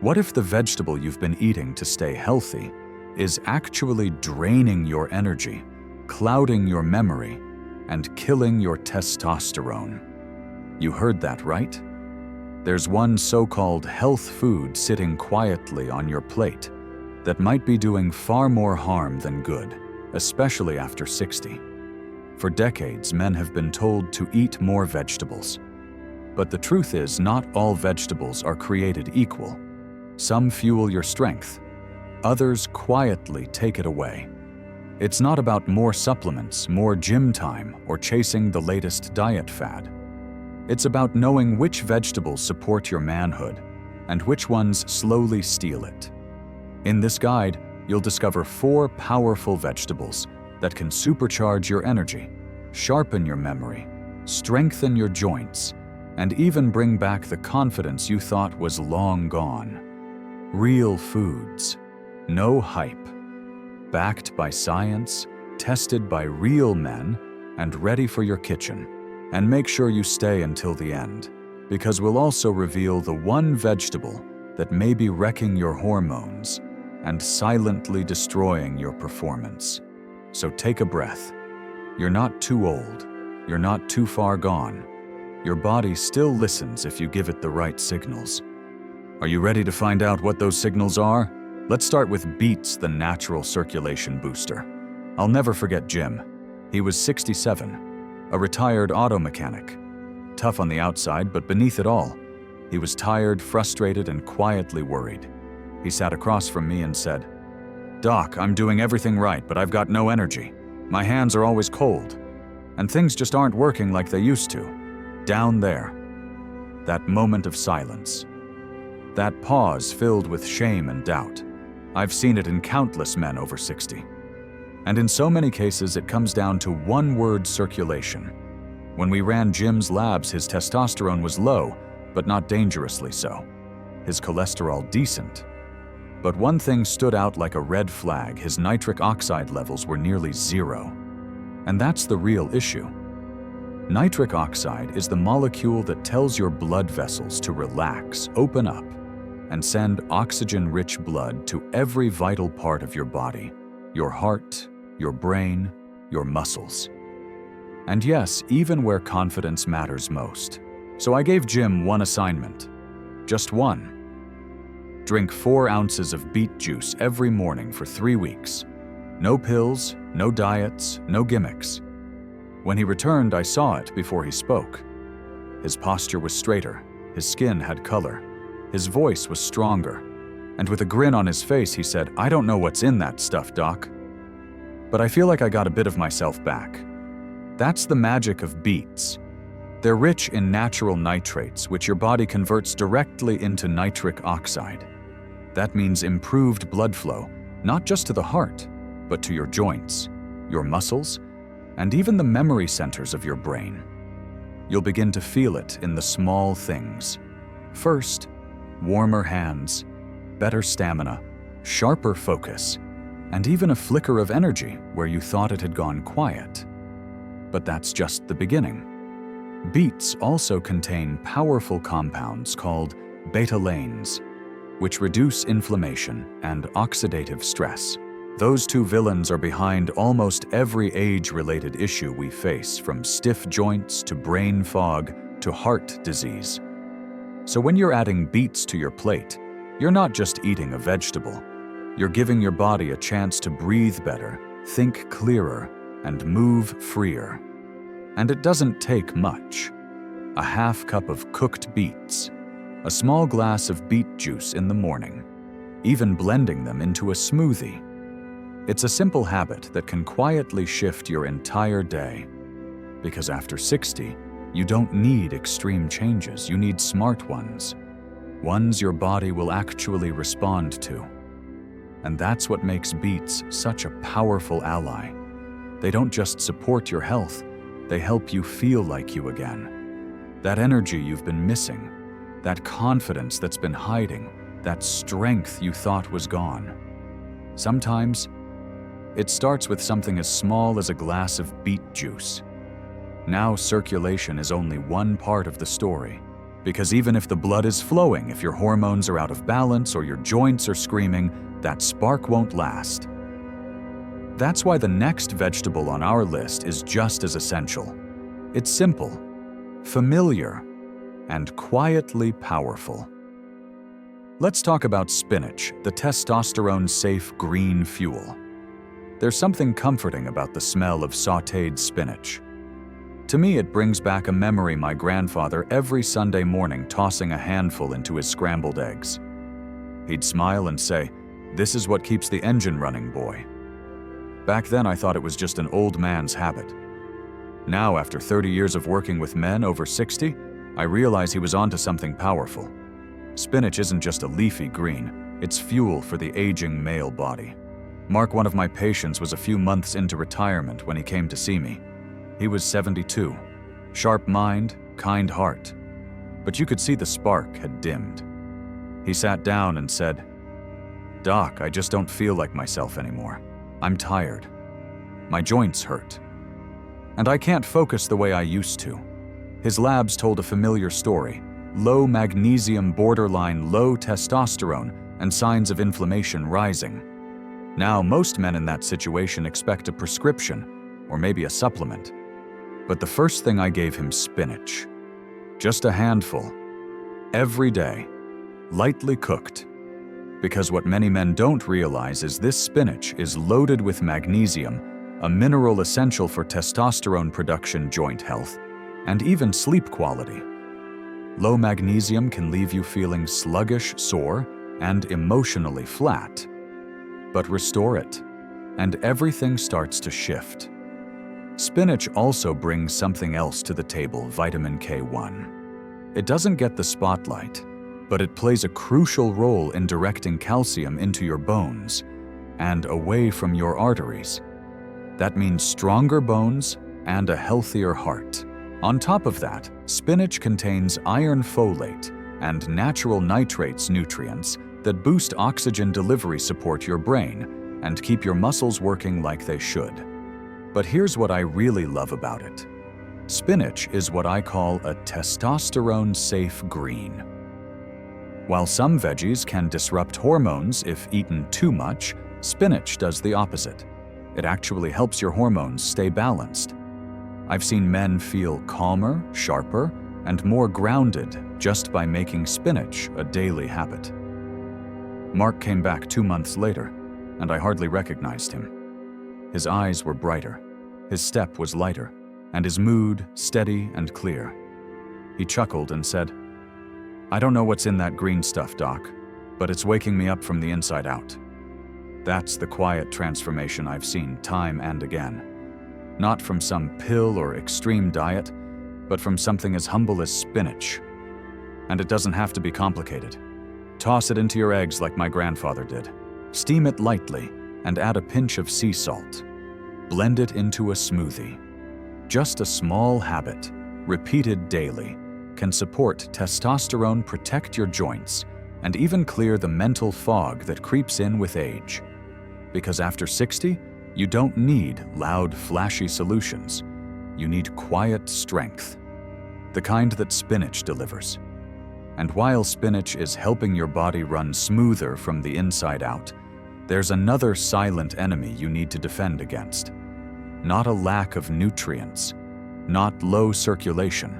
What if the vegetable you've been eating to stay healthy is actually draining your energy, clouding your memory, and killing your testosterone? You heard that right? There's one so-called health food sitting quietly on your plate that might be doing far more harm than good, especially after 60. For decades, men have been told to eat more vegetables. But the truth is, not all vegetables are created equal. Some fuel your strength. Others quietly take it away. It's not about more supplements, more gym time, or chasing the latest diet fad. It's about knowing which vegetables support your manhood and which ones slowly steal it. In this guide, you'll discover 4 powerful vegetables that can supercharge your energy, sharpen your memory, strengthen your joints, and even bring back the confidence you thought was long gone. Real foods. No hype. Backed by science, tested by real men, and ready for your kitchen. And make sure you stay until the end, because we'll also reveal the one vegetable that may be wrecking your hormones and silently destroying your performance. So take a breath. You're not too old. You're not too far gone. Your body still listens if you give it the right signals. Are you ready to find out what those signals are? Let's start with beets, the natural circulation booster. I'll never forget Jim. He was 67, a retired auto mechanic. Tough on the outside, but beneath it all, he was tired, frustrated, and quietly worried. He sat across from me and said, "Doc, I'm doing everything right, but I've got no energy. My hands are always cold, and things just aren't working like they used to." Down there, that moment of silence, that pause filled with shame and doubt. I've seen it in countless men over 60. And in so many cases, it comes down to one word: circulation. When we ran Jim's labs, his testosterone was low, but not dangerously so. His cholesterol decent. But one thing stood out like a red flag: his nitric oxide levels were nearly 0. And that's the real issue. Nitric oxide is the molecule that tells your blood vessels to relax, open up, and send oxygen-rich blood to every vital part of your body: your heart, your brain, your muscles. And yes, even where confidence matters most. So I gave Jim one assignment. Just one. Drink 4 ounces of beet juice every morning for 3 weeks. No pills, no diets, no gimmicks. When he returned, I saw it before he spoke. His posture was straighter, his skin had color, his voice was stronger, and with a grin on his face, he said, "I don't know what's in that stuff, Doc, but I feel like I got a bit of myself back." That's the magic of beets. They're rich in natural nitrates, which your body converts directly into nitric oxide. That means improved blood flow, not just to the heart, but to your joints, your muscles, and even the memory centers of your brain. You'll begin to feel it in the small things. First, warmer hands, better stamina, sharper focus, and even a flicker of energy where you thought it had gone quiet. But that's just the beginning. Beets also contain powerful compounds called beta-lanes, which reduce inflammation and oxidative stress. Those 2 villains are behind almost every age-related issue we face, from stiff joints to brain fog to heart disease. So when you're adding beets to your plate, you're not just eating a vegetable. You're giving your body a chance to breathe better, think clearer, and move freer. And it doesn't take much. A half cup of cooked beets, a small glass of beet juice in the morning, even blending them into a smoothie. It's a simple habit that can quietly shift your entire day. Because after 60, you don't need extreme changes, you need smart ones. Ones your body will actually respond to. And that's what makes beets such a powerful ally. They don't just support your health, they help you feel like you again. That energy you've been missing, that confidence that's been hiding, that strength you thought was gone. Sometimes, it starts with something as small as a glass of beet juice. Now circulation is only one part of the story. Because even if the blood is flowing, if your hormones are out of balance or your joints are screaming, that spark won't last. That's why the next vegetable on our list is just as essential. It's simple, familiar, and quietly powerful. Let's talk about spinach, the testosterone-safe green fuel. There's something comforting about the smell of sautéed spinach. To me, it brings back a memory my grandfather every Sunday morning tossing a handful into his scrambled eggs. He'd smile and say, "This is what keeps the engine running, boy." Back then, I thought it was just an old man's habit. Now, after 30 years of working with men over 60, I realize he was onto something powerful. Spinach isn't just a leafy green, it's fuel for the aging male body. Mark, one of my patients, was a few months into retirement when he came to see me. He was 72, sharp mind, kind heart, but you could see the spark had dimmed. He sat down and said, "Doc, I just don't feel like myself anymore. I'm tired. My joints hurt. And I can't focus the way I used to." His labs told a familiar story: low magnesium, borderline low testosterone, and signs of inflammation rising. Now, most men in that situation expect a prescription, or maybe a supplement. But the first thing I gave him: spinach. Just a handful. Every day. Lightly cooked. Because what many men don't realize is this spinach is loaded with magnesium, a mineral essential for testosterone production, joint health, and even sleep quality. Low magnesium can leave you feeling sluggish, sore, and emotionally flat. But restore it, and everything starts to shift. Spinach also brings something else to the table: vitamin K1. It doesn't get the spotlight, but it plays a crucial role in directing calcium into your bones and away from your arteries. That means stronger bones and a healthier heart. On top of that, spinach contains iron folate and natural nitrates nutrients that boost oxygen delivery, support your brain, and keep your muscles working like they should. But here's what I really love about it. Spinach is what I call a testosterone-safe green. While some veggies can disrupt hormones if eaten too much, spinach does the opposite. It actually helps your hormones stay balanced. I've seen men feel calmer, sharper, and more grounded just by making spinach a daily habit. Mark came back 2 months later, and I hardly recognized him. His eyes were brighter, his step was lighter, and his mood steady and clear. He chuckled and said, "I don't know what's in that green stuff, Doc, but it's waking me up from the inside out." That's the quiet transformation I've seen time and again. Not from some pill or extreme diet, but from something as humble as spinach. And it doesn't have to be complicated. Toss it into your eggs like my grandfather did. Steam it lightly and add a pinch of sea salt. Blend it into a smoothie. Just a small habit, repeated daily, can support testosterone, protect your joints, and even clear the mental fog that creeps in with age. Because after 60, you don't need loud, flashy solutions. You need quiet strength, the kind that spinach delivers. And while spinach is helping your body run smoother from the inside out, there's another silent enemy you need to defend against. Not a lack of nutrients, not low circulation,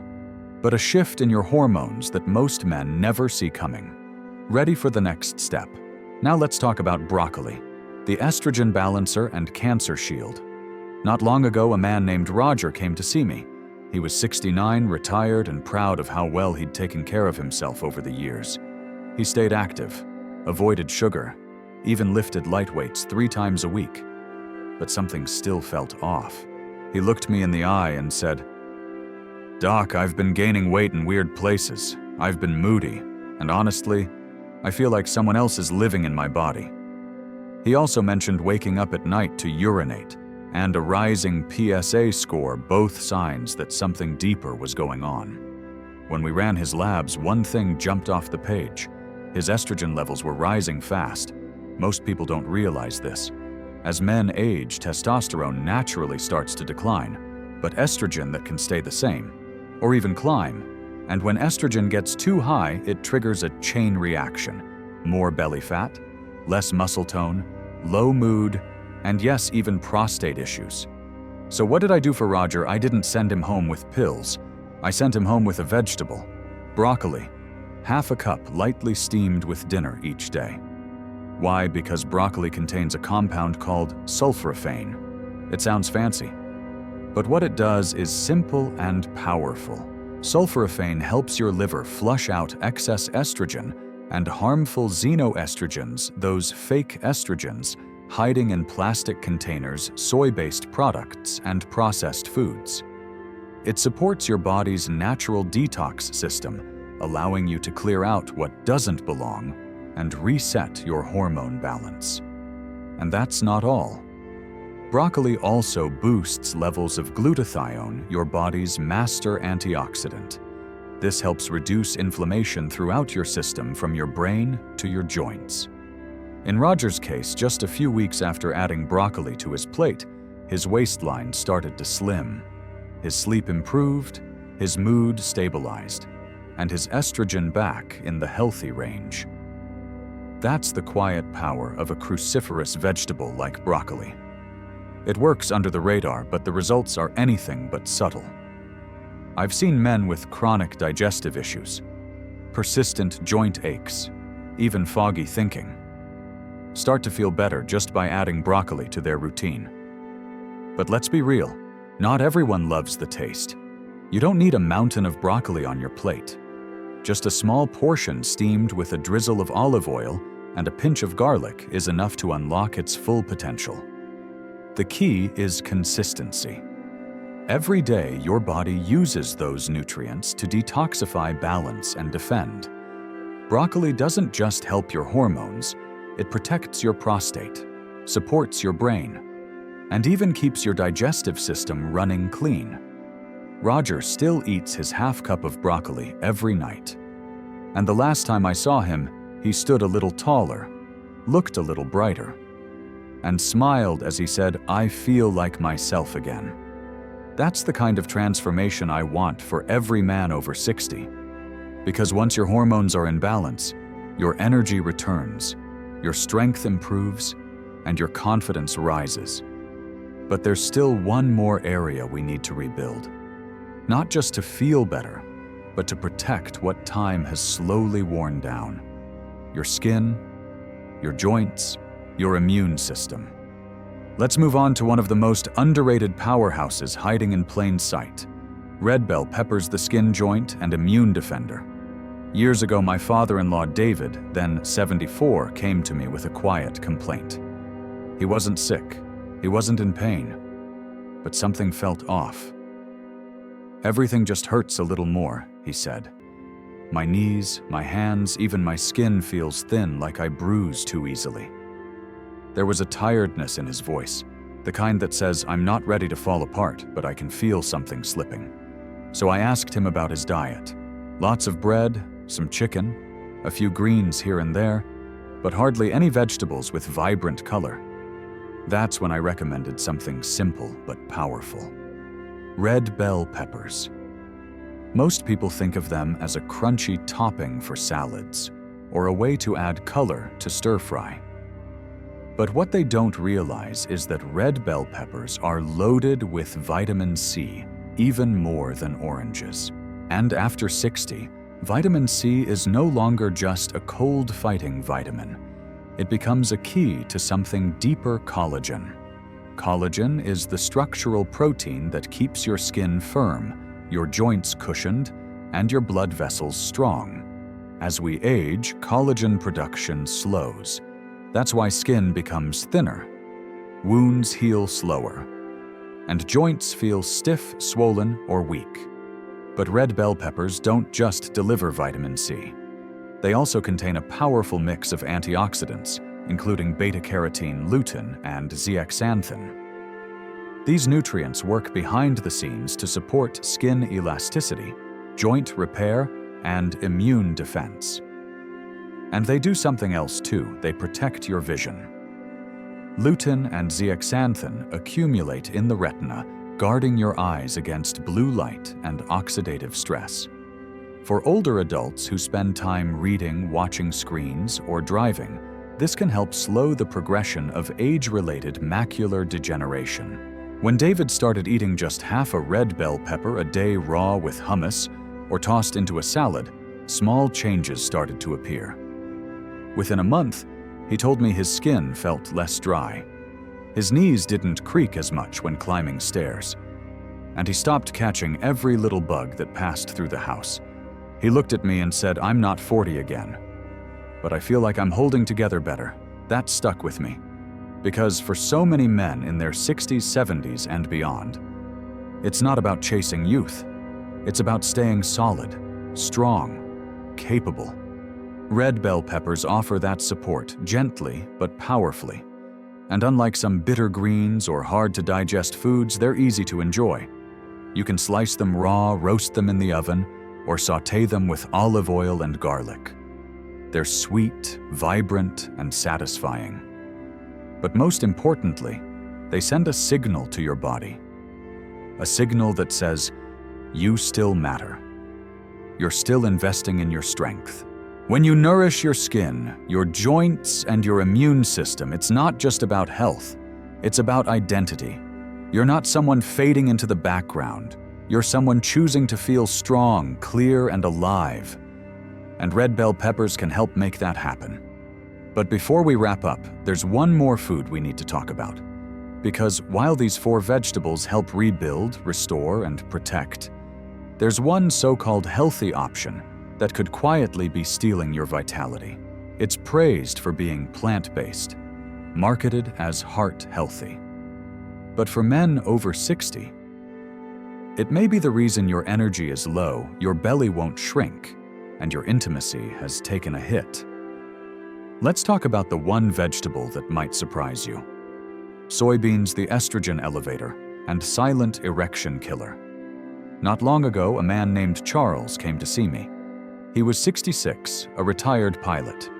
but a shift in your hormones that most men never see coming. Ready for the next step? Now let's talk about broccoli, the estrogen balancer and cancer shield. Not long ago, a man named Roger came to see me. He was 69, retired, and proud of how well he'd taken care of himself over the years. He stayed active, avoided sugar, even lifted light weights 3 times a week. But something still felt off. He looked me in the eye and said, "Doc, I've been gaining weight in weird places. I've been moody, and honestly, I feel like someone else is living in my body." He also mentioned waking up at night to urinate, and a rising PSA score, both signs that something deeper was going on. When we ran his labs, one thing jumped off the page. His estrogen levels were rising fast. Most people don't realize this. As men age, testosterone naturally starts to decline, but estrogen that can stay the same, or even climb, And when estrogen gets too high, it triggers a chain reaction. More belly fat, less muscle tone, low mood, and yes, even prostate issues. So what did I do for Roger? I didn't send him home with pills. I sent him home with a vegetable, broccoli, half a cup lightly steamed with dinner each day. Why? Because broccoli contains a compound called sulforaphane. It sounds fancy, but what it does is simple and powerful. Sulforaphane helps your liver flush out excess estrogen and harmful xenoestrogens, those fake estrogens, hiding in plastic containers, soy-based products, and processed foods. It supports your body's natural detox system, allowing you to clear out what doesn't belong and reset your hormone balance. And that's not all. Broccoli also boosts levels of glutathione, your body's master antioxidant. This helps reduce inflammation throughout your system from your brain to your joints. In Roger's case, just a few weeks after adding broccoli to his plate, his waistline started to slim. His sleep improved, his mood stabilized, and his estrogen back in the healthy range. That's the quiet power of a cruciferous vegetable like broccoli. It works under the radar, but the results are anything but subtle. I've seen men with chronic digestive issues, persistent joint aches, even foggy thinking, start to feel better just by adding broccoli to their routine. But let's be real, not everyone loves the taste. You don't need a mountain of broccoli on your plate. Just a small portion steamed with a drizzle of olive oil and a pinch of garlic is enough to unlock its full potential. The key is consistency. Every day, your body uses those nutrients to detoxify, balance, and defend. Broccoli doesn't just help your hormones, it protects your prostate, supports your brain, and even keeps your digestive system running clean. Roger still eats his half cup of broccoli every night. And the last time I saw him, he stood a little taller, looked a little brighter, and smiled as he said, "I feel like myself again." That's the kind of transformation I want for every man over 60. Because once your hormones are in balance, your energy returns, your strength improves, and your confidence rises. But there's still one more area we need to rebuild. Not just to feel better, but to protect what time has slowly worn down. Your skin, your joints, your immune system. Let's move on to one of the most underrated powerhouses hiding in plain sight. Red bell peppers, the skin joint and immune defender. Years ago, my father-in-law David, then 74, came to me with a quiet complaint. He wasn't sick, he wasn't in pain, but something felt off. "Everything just hurts a little more," he said. "My knees, my hands, even my skin feels thin, like I bruise too easily." There was a tiredness in his voice, the kind that says, "I'm not ready to fall apart, but I can feel something slipping." So I asked him about his diet. Lots of bread, some chicken, a few greens here and there, but hardly any vegetables with vibrant color. That's when I recommended something simple but powerful. Red bell peppers. Most people think of them as a crunchy topping for salads, or a way to add color to stir-fry. But what they don't realize is that red bell peppers are loaded with vitamin C, even more than oranges. And after 60, vitamin C is no longer just a cold-fighting vitamin. It becomes a key to something deeper: collagen. Collagen is the structural protein that keeps your skin firm, your joints cushioned, and your blood vessels strong. As we age, collagen production slows. That's why skin becomes thinner, wounds heal slower, and joints feel stiff, swollen, or weak. But red bell peppers don't just deliver vitamin C. They also contain a powerful mix of antioxidants, including beta-carotene, lutein, and zeaxanthin. These nutrients work behind the scenes to support skin elasticity, joint repair, and immune defense. And they do something else too: they protect your vision. Lutein and zeaxanthin accumulate in the retina, guarding your eyes against blue light and oxidative stress. For older adults who spend time reading, watching screens, or driving, this can help slow the progression of age-related macular degeneration. When David started eating just half a red bell pepper a day raw with hummus or tossed into a salad, small changes started to appear. Within a month, he told me his skin felt less dry. His knees didn't creak as much when climbing stairs. And he stopped catching every little bug that passed through the house. He looked at me and said, "I'm not 40 again, but I feel like I'm holding together better." That stuck with me. Because for so many men in their 60s, 70s, and beyond, it's not about chasing youth. It's about staying solid, strong, capable. Red bell peppers offer that support gently but powerfully. And unlike some bitter greens or hard-to-digest foods, they're easy to enjoy. You can slice them raw, roast them in the oven, or sauté them with olive oil and garlic. They're sweet, vibrant, and satisfying. But most importantly, they send a signal to your body. A signal that says, you still matter. You're still investing in your strength. When you nourish your skin, your joints, and your immune system, it's not just about health. It's about identity. You're not someone fading into the background. You're someone choosing to feel strong, clear, and alive. And red bell peppers can help make that happen. But before we wrap up, there's one more food we need to talk about. Because while these 4 vegetables help rebuild, restore, and protect, there's one so-called healthy option that could quietly be stealing your vitality. It's praised for being plant-based, marketed as heart-healthy. But for men over 60, it may be the reason your energy is low, your belly won't shrink, and your intimacy has taken a hit. Let's talk about the one vegetable that might surprise you. Soybeans, the estrogen elevator, and silent erection killer. Not long ago, a man named Charles came to see me. He was 66, a retired pilot.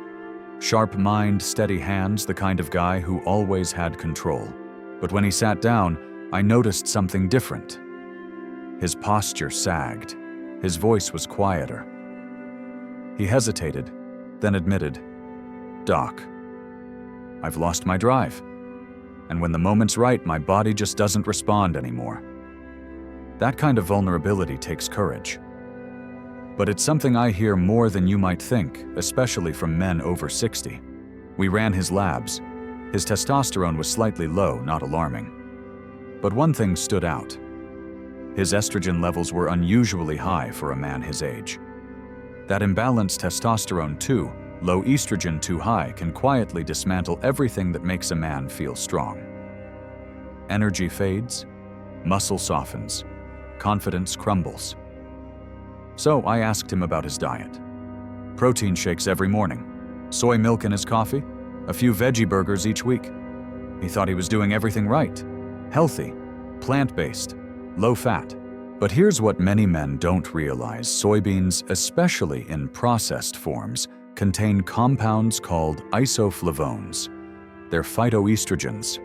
Sharp mind, steady hands, the kind of guy who always had control. But when he sat down, I noticed something different. His posture sagged. His voice was quieter. He hesitated, then admitted, "Doc, I've lost my drive. And when the moment's right, my body just doesn't respond anymore." That kind of vulnerability takes courage. But it's something I hear more than you might think, especially from men over 60. We ran his labs. His testosterone was slightly low, not alarming. But one thing stood out. His estrogen levels were unusually high for a man his age. That imbalanced testosterone too, low estrogen too high, can quietly dismantle everything that makes a man feel strong. Energy fades, muscle softens, confidence crumbles. So I asked him about his diet. Protein shakes every morning, soy milk in his coffee, a few veggie burgers each week. He thought he was doing everything right. Healthy, plant-based, low-fat. But here's what many men don't realize. Soybeans, especially in processed forms, contain compounds called isoflavones. They're phytoestrogens.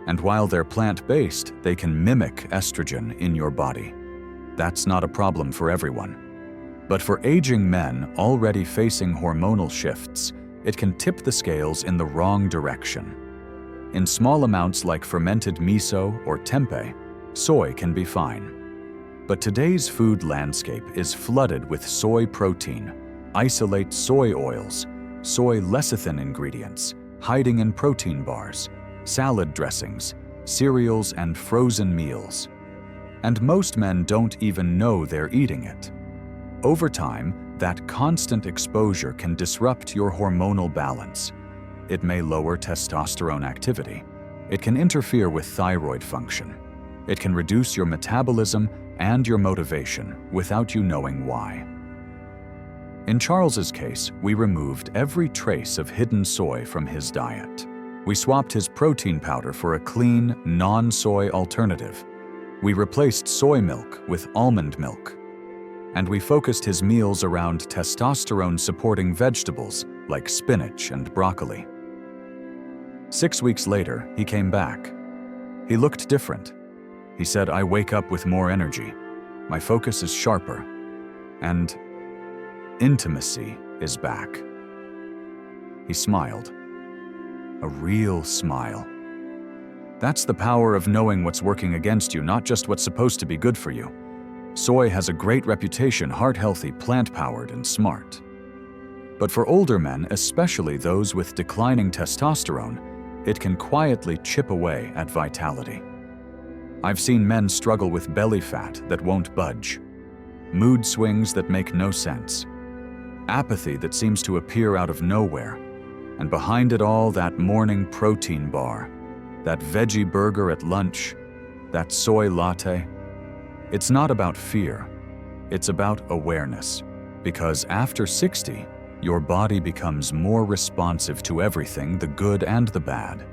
And while they're plant-based, they can mimic estrogen in your body. That's not a problem for everyone. But for aging men already facing hormonal shifts, it can tip the scales in the wrong direction. In small amounts like fermented miso or tempeh, soy can be fine. But today's food landscape is flooded with soy protein, isolate soy oils, soy lecithin ingredients, hiding in protein bars, salad dressings, cereals, and frozen meals. And most men don't even know they're eating it. Over time, that constant exposure can disrupt your hormonal balance. It may lower testosterone activity. It can interfere with thyroid function. It can reduce your metabolism and your motivation without you knowing why. In Charles's case, we removed every trace of hidden soy from his diet. We swapped his protein powder for a clean, non-soy alternative. We replaced soy milk with almond milk. And we focused his meals around testosterone-supporting vegetables like spinach and broccoli. 6 weeks later, he came back. He looked different. He said, "I wake up with more energy. My focus is sharper. And Intimacy is back. He smiled. A real smile. That's the power of knowing what's working against you, not just what's supposed to be good for you. Soy has a great reputation, heart-healthy, plant-powered, and smart. But for older men, especially those with declining testosterone, it can quietly chip away at vitality. I've seen men struggle with belly fat that won't budge, mood swings that make no sense, apathy that seems to appear out of nowhere, and behind it all, that morning protein bar, that veggie burger at lunch, that soy latte. It's not about fear, it's about awareness, because after 60, your body becomes more responsive to everything, the good and the bad.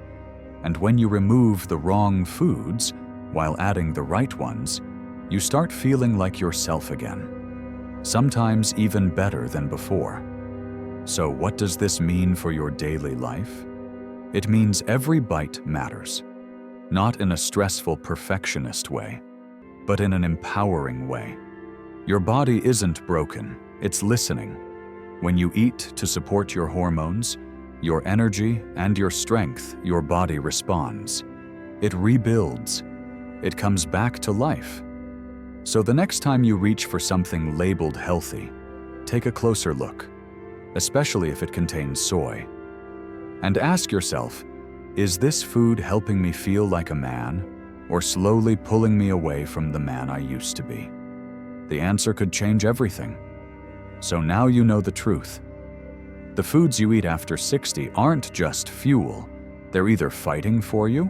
And when you remove the wrong foods while adding the right ones, you start feeling like yourself again, sometimes even better than before. So what does this mean for your daily life? It means every bite matters, not in a stressful perfectionist way, but in an empowering way. Your body isn't broken, it's listening. When you eat to support your hormones, your energy, and your strength, your body responds. It rebuilds. It comes back to life. So the next time you reach for something labeled healthy, take a closer look, especially if it contains soy. And ask yourself, is this food helping me feel like a man, or slowly pulling me away from the man I used to be? The answer could change everything. So now you know the truth. The foods you eat after 60 aren't just fuel. They're either fighting for you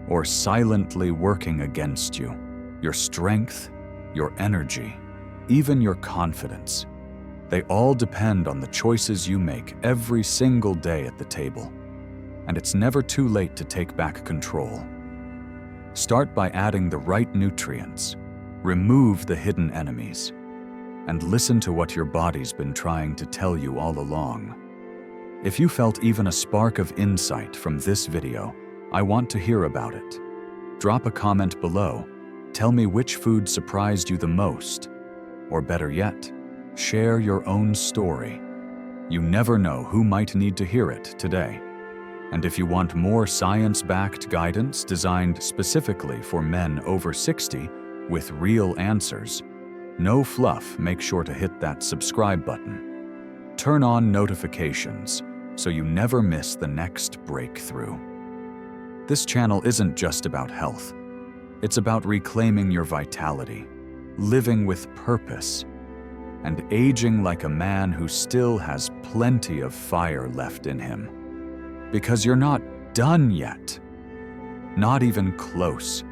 or silently working against you. Your strength, your energy, even your confidence. They all depend on the choices you make every single day at the table. And it's never too late to take back control. Start by adding the right nutrients. Remove the hidden enemies. And listen to what your body's been trying to tell you all along. If you felt even a spark of insight from this video, I want to hear about it. Drop a comment below. Tell me which food surprised you the most. Or better yet, share your own story. You never know who might need to hear it today. And if you want more science-backed guidance designed specifically for men over 60 with real answers, no fluff, make sure to hit that subscribe button. Turn on notifications so you never miss the next breakthrough. This channel isn't just about health. It's about reclaiming your vitality, living with purpose, and aging like a man who still has plenty of fire left in him. Because you're not done yet. Not even close.